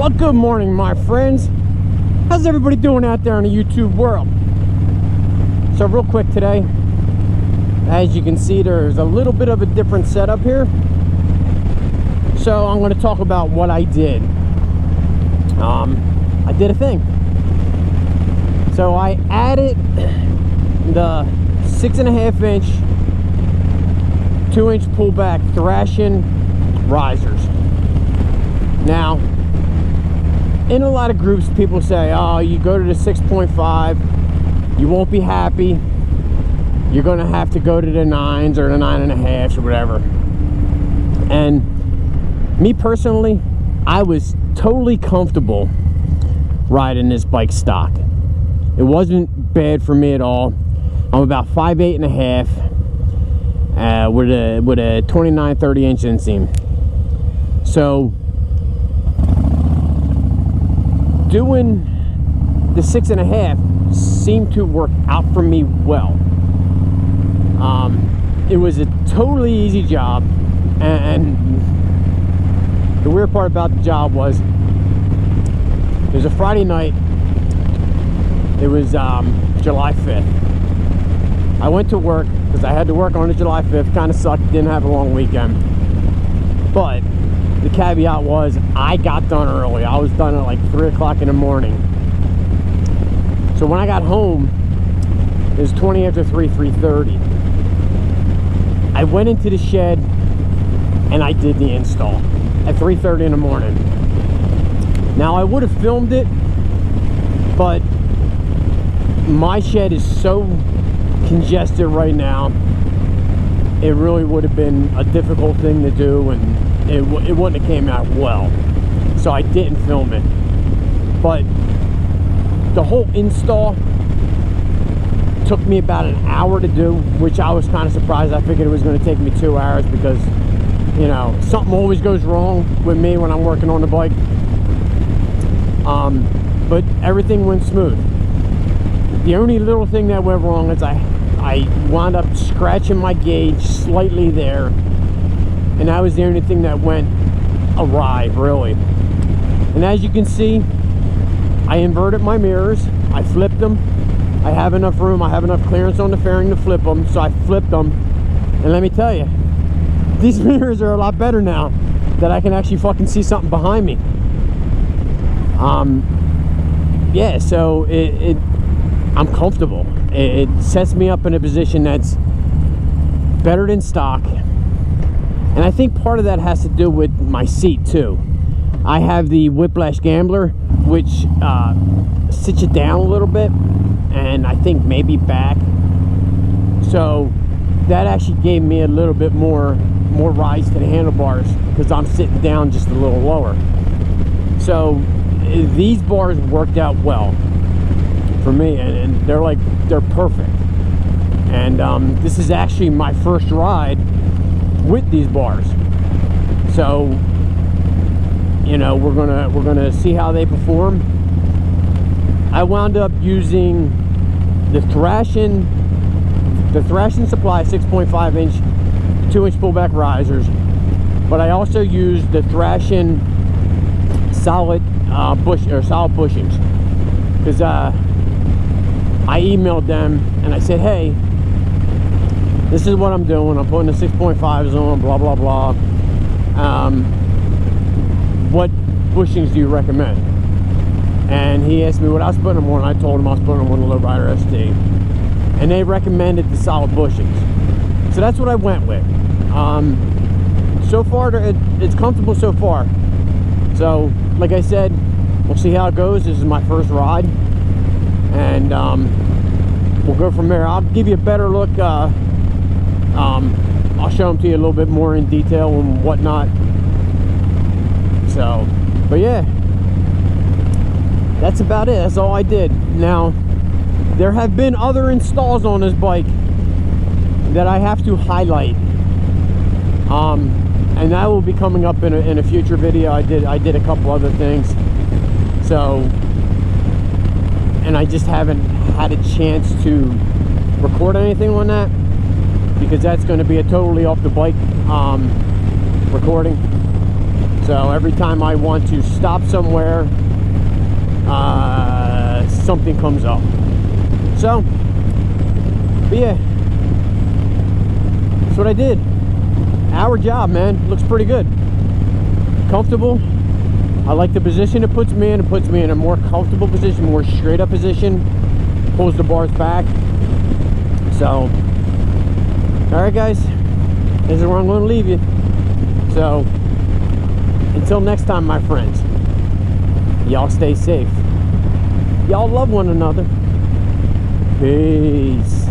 Well, good morning, my friends. How's everybody doing out there in the YouTube world? So real quick today, as you can see, there's a little bit of a different setup here. So I'm going to talk about what I did. I did a thing. So I added the 6.5 inch, 2 inch pullback Thrashin risers. Now, in a lot of groups, people say, oh, you go to the 6.5, you won't be happy. You're going to have to go to the 9s or the 9.5s or whatever. And me personally, I was totally comfortable riding this bike stock. It wasn't bad for me at all. I'm about 5'8" and a half with a 29-30 inch inseam. So doing the 6.5 seemed to work out for me well. It was a totally easy job, and the weird part about the job was it was a Friday night. It was July 5th. I went to work because I had to work on the July 5th. Kind of sucked, didn't have a long weekend. But the caveat was I got done early. I was done at like 3 o'clock in the morning. So when I got home, it was 20 after 3:30. I went into the shed and I did the install at 3:30 in the morning. Now I would have filmed it, but my shed is so congested right now, it really would have been a difficult thing to do, and it wouldn't have came out well. So I didn't film it. But the whole install took me about an hour to do, which I was kind of surprised. I figured it was going to take me 2 hours because, you know, something always goes wrong with me when I'm working on the bike. But everything went smooth. The only little thing that went wrong is I wound up scratching my gauge slightly there, and that was the only thing that went awry, really. And as you can see, I inverted my mirrors, I flipped them. I have enough room, I have enough clearance on the fairing to flip them, so I flipped them. And let me tell you, these mirrors are a lot better now that I can actually fucking see something behind me. Yeah, so I'm comfortable. It sets me up in a position that's better than stock. And I think part of that has to do with my seat too. I have the Whiplash Gambler, which sits you down a little bit, and I think maybe back. So that actually gave me a little bit more rise to the handlebars because I'm sitting down just a little lower. So these bars worked out well for me, and they're perfect. And this is actually my first ride with these bars, so you know, we're gonna see how they perform. I wound up using the Thrashin Supply 6.5 inch 2 inch pullback risers, but I also used the Thrashin solid bushings because I emailed them and I said, hey, this is what I'm doing. I'm putting the 6.5s on, blah blah blah. What bushings do you recommend? And he asked me what I was putting them on. I told him I was putting them on the Lowrider ST, and they recommended the solid bushings. So that's what I went with. So far, it's comfortable so far. So, like I said, we'll see how it goes. This is my first ride, and we'll go from there. I'll give you a better look. I'll show them to you a little bit more in detail and whatnot. So, but yeah, that's about it. That's all I did. Now, there have been other installs on this bike that I have to highlight, and that will be coming up in a future video. I did a couple other things, so, and I just haven't had a chance to record anything on that because that's going to be a totally off the bike recording. So every time I want to stop somewhere, something comes up. So, but yeah, that's what I did. Our job, man. Looks pretty good. Comfortable. I like the position it puts me in. It puts me in a more comfortable position, more straight up position. Pulls the bars back. So, alright guys, this is where I'm going to leave you. So, until next time, my friends, y'all stay safe. Y'all love one another. Peace.